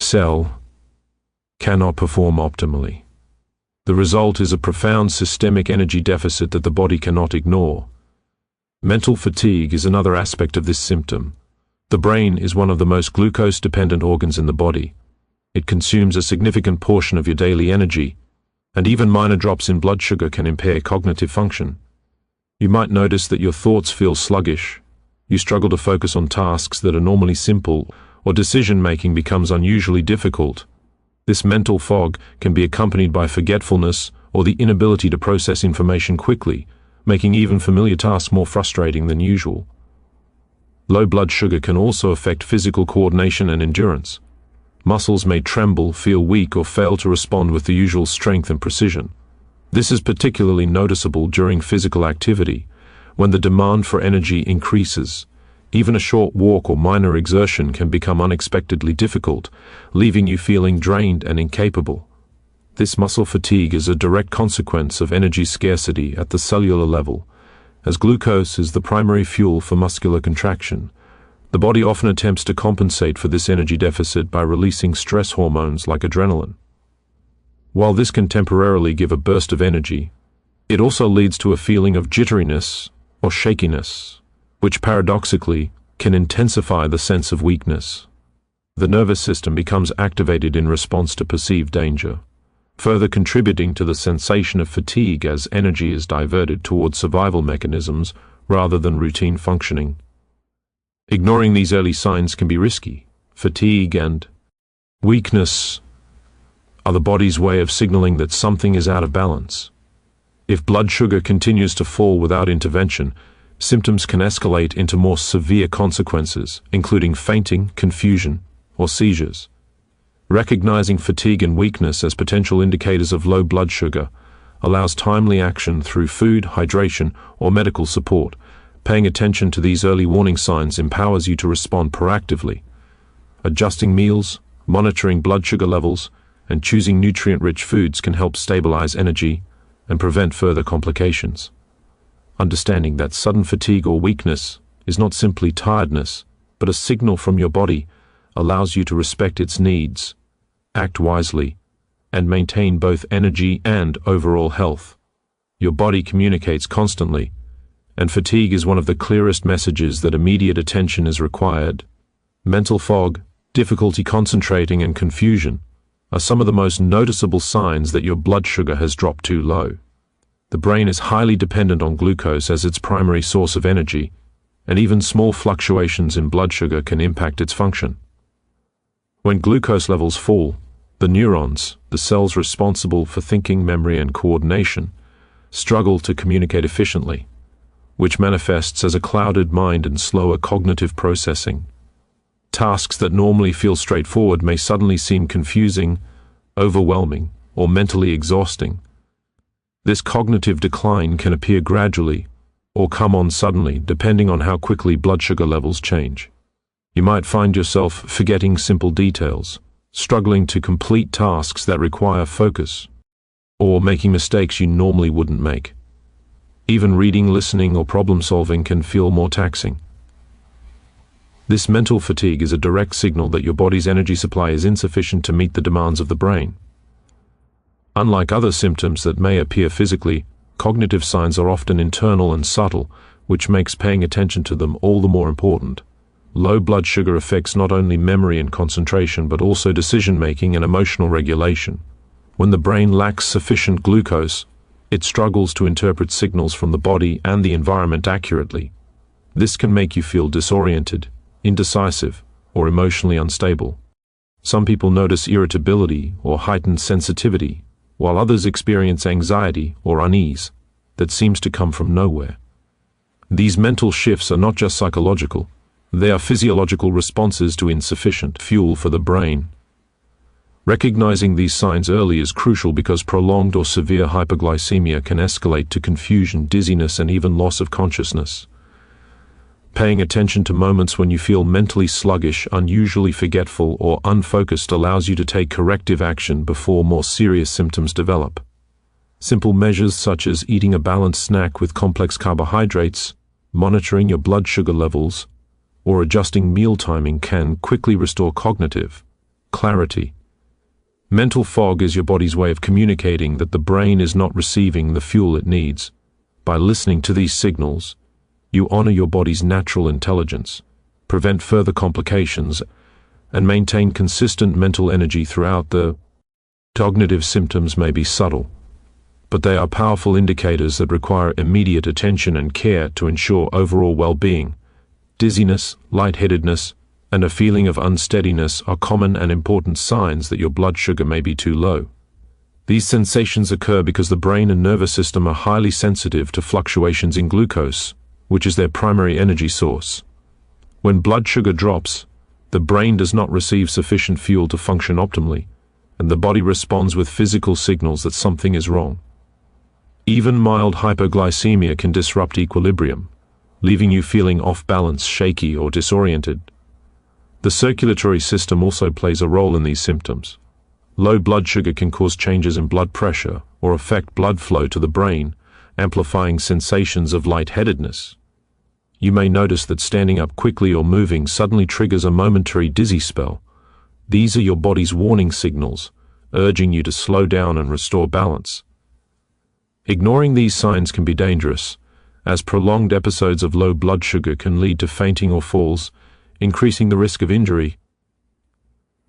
cell cannot perform optimally. The result is a profound systemic energy deficit that the body cannot ignore. Mental fatigue is another aspect of this symptom. The brain is one of the most glucose-dependent organs in the body. It consumes a significant portion of your daily energy, and even minor drops in blood sugar can impair cognitive function. You might notice that your thoughts feel sluggish, you struggle to focus on tasks that are normally simple, or decision-making becomes unusually difficult. This mental fog can be accompanied by forgetfulness or the inability to process information quickly, making even familiar tasks more frustrating than usual. Low blood sugar can also affect physical coordination and endurance. Muscles may tremble, feel weak, or fail to respond with the usual strength and precision. This is particularly noticeable during physical activity, when the demand for energy increases. Even a short walk or minor exertion can become unexpectedly difficult, leaving you feeling drained and incapable. This muscle fatigue is a direct consequence of energy scarcity at the cellular level. As glucose is the primary fuel for muscular contraction, the body often attempts to compensate for this energy deficit by releasing stress hormones like adrenaline. While this can temporarily give a burst of energy, it also leads to a feeling of jitteriness or shakiness, which paradoxically can intensify the sense of weakness. The nervous system becomes activated in response to perceived danger, further contributing to the sensation of fatigue as energy is diverted towards survival mechanisms rather than routine functioning. Ignoring these early signs can be risky. Fatigue and weakness are the body's way of signaling that something is out of balance. If blood sugar continues to fall without intervention, symptoms can escalate into more severe consequences, including fainting, confusion, or seizures. Recognizing fatigue and weakness as potential indicators of low blood sugar allows timely action through food, hydration, or medical support. Paying attention to these early warning signs empowers you to respond proactively. Adjusting meals, monitoring blood sugar levels, and choosing nutrient-rich foods can help stabilize energy and prevent further complications. Understanding that sudden fatigue or weakness is not simply tiredness, but a signal from your body allows you to respect its needs, act wisely, and maintain both energy and overall health. Your body communicates constantly, and fatigue is one of the clearest messages that immediate attention is required. Mental fog, difficulty concentrating, and confusion are some of the most noticeable signs that your blood sugar has dropped too low. The brain is highly dependent on glucose as its primary source of energy, and even small fluctuations in blood sugar can impact its function. When glucose levels fall, the neurons, the cells responsible for thinking, memory, and coordination, struggle to communicate efficiently, which manifests as a clouded mind and slower cognitive processing. Tasks that normally feel straightforward may suddenly seem confusing, overwhelming, or mentally exhausting. This cognitive decline can appear gradually or come on suddenly, depending on how quickly blood sugar levels change. You might find yourself forgetting simple details, struggling to complete tasks that require focus, or making mistakes you normally wouldn't make. Even reading, listening, or problem-solving can feel more taxing. This mental fatigue is a direct signal that your body's energy supply is insufficient to meet the demands of the brain. Unlike other symptoms that may appear physically, cognitive signs are often internal and subtle, which makes paying attention to them all the more important. Low blood sugar affects not only memory and concentration, but also decision-making and emotional regulation. When the brain lacks sufficient glucose, it struggles to interpret signals from the body and the environment accurately. This can make you feel disoriented, indecisive, or emotionally unstable. Some people notice irritability or heightened sensitivity, while others experience anxiety or unease that seems to come from nowhere. These mental shifts are not just psychological, they are physiological responses to insufficient fuel for the brain. Recognizing these signs early is crucial because prolonged or severe hypoglycemia can escalate to confusion, dizziness, and even loss of consciousness. Paying attention to moments when you feel mentally sluggish, unusually forgetful, or unfocused allows you to take corrective action before more serious symptoms develop. Simple measures such as eating a balanced snack with complex carbohydrates, monitoring your blood sugar levels, or adjusting meal timing can quickly restore cognitive, clarity. Mental fog is your body's way of communicating that the brain is not receiving the fuel it needs. By listening to these signals, you honor your body's natural intelligence, prevent further complications, and maintain consistent mental energy throughout the cognitive symptoms may be subtle, but they are powerful indicators that require immediate attention and care to ensure overall well-being. Dizziness, lightheadedness, and a feeling of unsteadiness are common and important signs that your blood sugar may be too low. These sensations occur because the brain and nervous system are highly sensitive to fluctuations in glucose, which is their primary energy source. When blood sugar drops, the brain does not receive sufficient fuel to function optimally, and the body responds with physical signals that something is wrong. Even mild hypoglycemia can disrupt equilibrium, leaving you feeling off balance, shaky, or disoriented. The circulatory system also plays a role in these symptoms. Low blood sugar can cause changes in blood pressure or affect blood flow to the brain, amplifying sensations of lightheadedness. You may notice that standing up quickly or moving suddenly triggers a momentary dizzy spell. These are your body's warning signals, urging you to slow down and restore balance. Ignoring these signs can be dangerous, as prolonged episodes of low blood sugar can lead to fainting or falls, increasing the risk of injury.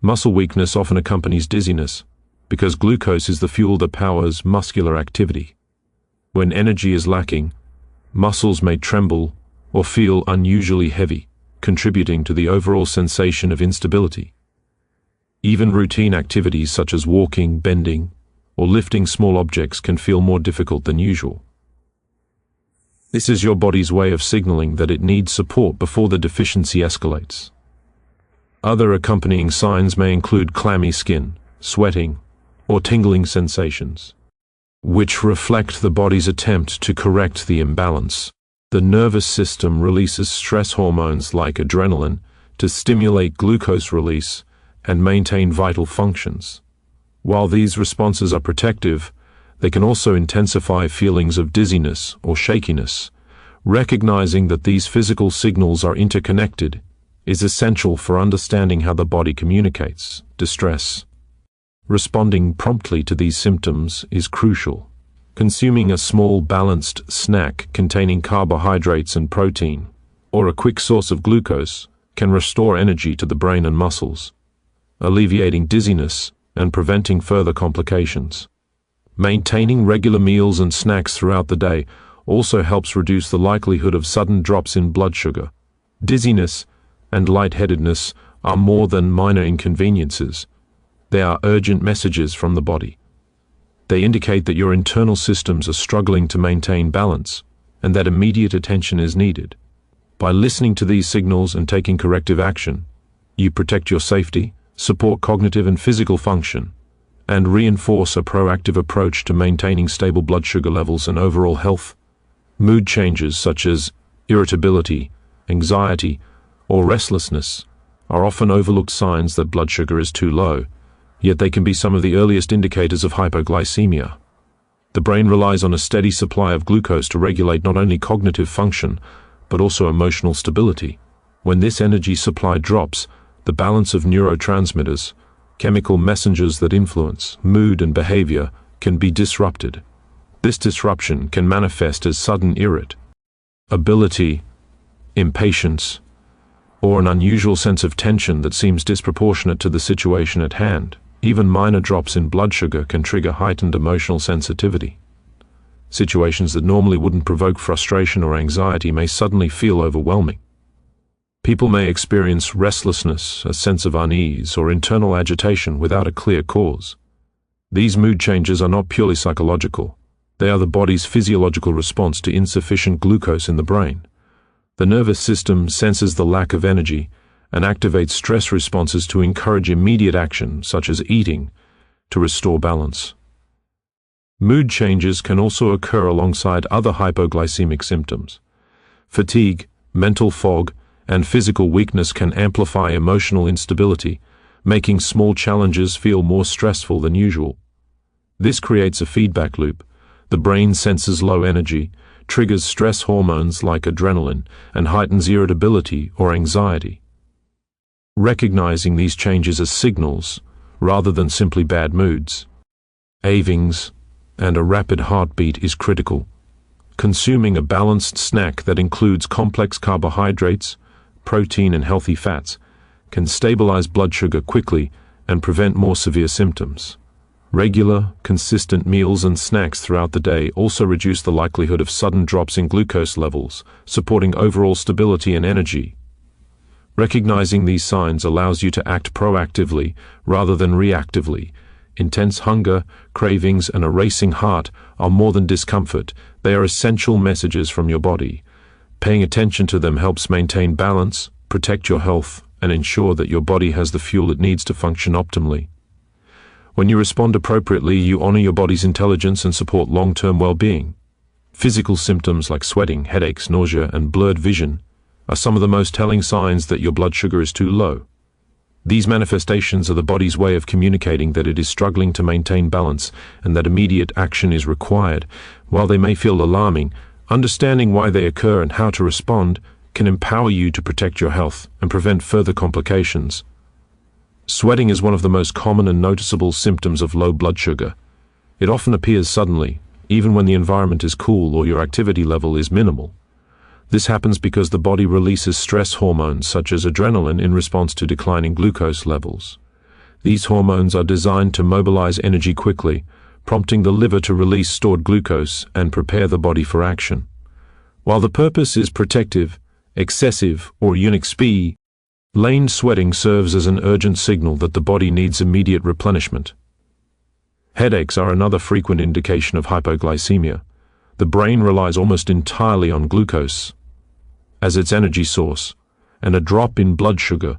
Muscle weakness often accompanies dizziness, because glucose is the fuel that powers muscular activity. When energy is lacking, muscles may tremble or feel unusually heavy, contributing to the overall sensation of instability. Even routine activities such as walking, bending, or lifting small objects can feel more difficult than usual. This is your body's way of signaling that it needs support before the deficiency escalates. Other accompanying signs may include clammy skin, sweating, or tingling sensations, which reflect the body's attempt to correct the imbalance. The nervous system releases stress hormones like adrenaline to stimulate glucose release and maintain vital functions. While these responses are protective, they can also intensify feelings of dizziness or shakiness. Recognizing that these physical signals are interconnected is essential for understanding how the body communicates distress. Responding promptly to these symptoms is crucial. Consuming a small balanced snack containing carbohydrates and protein, or a quick source of glucose, can restore energy to the brain and muscles, alleviating dizziness and preventing further complications. Maintaining regular meals and snacks throughout the day also helps reduce the likelihood of sudden drops in blood sugar. Dizziness and lightheadedness are more than minor inconveniences. They are urgent messages from the body. They indicate that your internal systems are struggling to maintain balance and that immediate attention is needed. By listening to these signals and taking corrective action, you protect your safety, support cognitive and physical function, and reinforce a proactive approach to maintaining stable blood sugar levels and overall health. Mood changes such as irritability, anxiety, or restlessness are often overlooked signs that blood sugar is too low, yet they can be some of the earliest indicators of hypoglycemia. The brain relies on a steady supply of glucose to regulate not only cognitive function, but also emotional stability. When this energy supply drops, the balance of neurotransmitters, chemical messengers that influence mood and behavior, can be disrupted. This disruption can manifest as sudden irritability, impatience, or an unusual sense of tension that seems disproportionate to the situation at hand. Even minor drops in blood sugar can trigger heightened emotional sensitivity. Situations that normally wouldn't provoke frustration or anxiety may suddenly feel overwhelming. People may experience restlessness, a sense of unease, or internal agitation without a clear cause. These mood changes are not purely psychological. They are the body's physiological response to insufficient glucose in the brain. The nervous system senses the lack of energy and activates stress responses to encourage immediate action, such as eating, to restore balance. Mood changes can also occur alongside other hypoglycemic symptoms. Fatigue, mental fog, and physical weakness can amplify emotional instability, making small challenges feel more stressful than usual. This creates a feedback loop. The brain senses low energy, triggers stress hormones like adrenaline, and heightens irritability or anxiety. recognizing these changes as signals rather than simply bad moods. Cravings and a rapid heartbeat is critical. Consuming a balanced snack that includes complex carbohydrates, protein, and healthy fats can stabilize blood sugar quickly and prevent more severe symptoms. Regular, consistent meals and snacks throughout the day also reduce the likelihood of sudden drops in glucose levels, supporting overall stability and energy. Recognizing these signs allows you to act proactively rather than reactively. Intense hunger, cravings, and a racing heart are more than discomfort. They are essential messages from your body. Paying attention to them helps maintain balance, protect your health, and ensure that your body has the fuel it needs to function optimally. When you respond appropriately, you honor your body's intelligence and support long-term well-being. Physical symptoms like sweating, headaches, nausea, and blurred vision are some of the most telling signs that your blood sugar is too low. These manifestations are the body's way of communicating that it is struggling to maintain balance and that immediate action is required. While they may feel alarming, understanding why they occur and how to respond can empower you to protect your health and prevent further complications. Sweating is one of the most common and noticeable symptoms of low blood sugar. It often appears suddenly, even when the environment is cool or your activity level is minimal. This happens because the body releases stress hormones such as adrenaline in response to declining glucose levels. These hormones are designed to mobilize energy quickly, prompting the liver to release stored glucose and prepare the body for action. While the purpose is protective, excessive, or unexp, lane sweating serves as an urgent signal that the body needs immediate replenishment. Headaches are another frequent indication of hypoglycemia. The brain relies almost entirely on glucose as its energy source, and a drop in blood sugar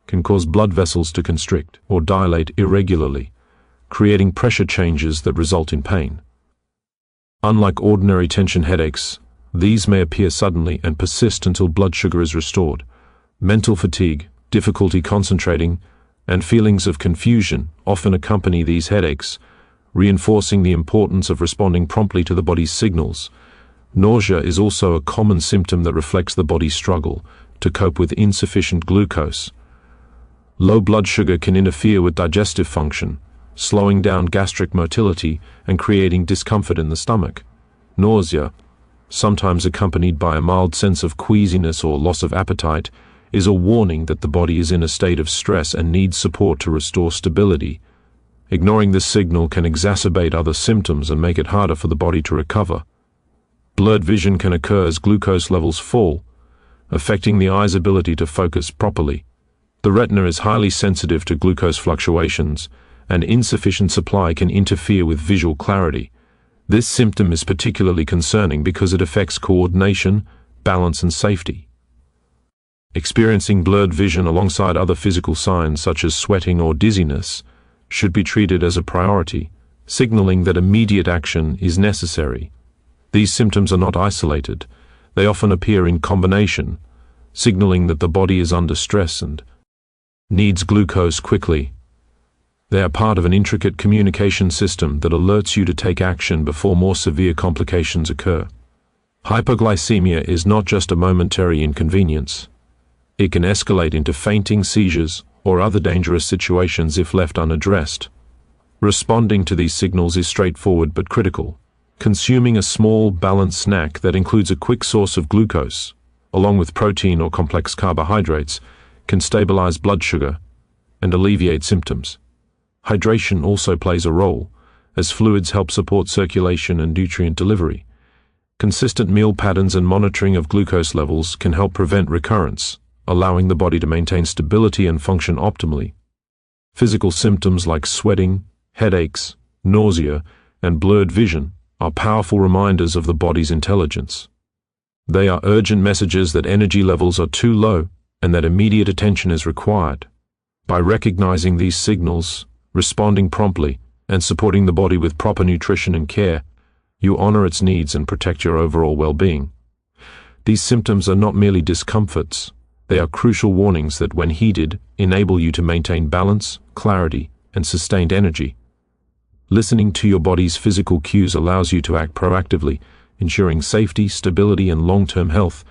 can cause blood vessels to constrict or dilate irregularly, creating pressure changes that result in pain. Unlike ordinary tension headaches, these may appear suddenly and persist until blood sugar is restored. Mental fatigue, difficulty concentrating, and feelings of confusion often accompany these headaches, reinforcing the importance of responding promptly to the body's signals. Nausea is also a common symptom that reflects the body's struggle to cope with insufficient glucose. Low blood sugar can interfere with digestive function, slowing down gastric motility and creating discomfort in the stomach. Nausea, sometimes accompanied by a mild sense of queasiness or loss of appetite, is a warning that the body is in a state of stress and needs support to restore stability. Ignoring this signal can exacerbate other symptoms and make it harder for the body to recover. Blurred vision can occur as glucose levels fall, affecting the eye's ability to focus properly. The retina is highly sensitive to glucose fluctuations, and insufficient supply can interfere with visual clarity. This symptom is particularly concerning because it affects coordination, balance, and safety. Experiencing blurred vision alongside other physical signs such as sweating or dizziness should be treated as a priority, signaling that immediate action is necessary. These symptoms are not isolated. They often appear in combination, signaling that the body is under stress and needs glucose quickly. They are part of an intricate communication system that alerts you to take action before more severe complications occur. Hypoglycemia is not just a momentary inconvenience. It can escalate into fainting, seizures, or other dangerous situations if left unaddressed. Responding to these signals is straightforward but critical. Consuming a small, balanced snack that includes a quick source of glucose, along with protein or complex carbohydrates, can stabilize blood sugar and alleviate symptoms. Hydration also plays a role, as fluids help support circulation and nutrient delivery. Consistent meal patterns and monitoring of glucose levels can help prevent recurrence, allowing the body to maintain stability and function optimally. Physical symptoms like sweating, headaches, nausea, and blurred vision are powerful reminders of the body's intelligence. They are urgent messages that energy levels are too low and that immediate attention is required. By recognizing these signals, responding promptly, and supporting the body with proper nutrition and care, you honor its needs and protect your overall well-being. These symptoms are not merely discomforts. They are crucial warnings that, when heeded, enable you to maintain balance, clarity, and sustained energy. Listening to your body's physical cues allows you to act proactively, ensuring safety, stability, and long-term health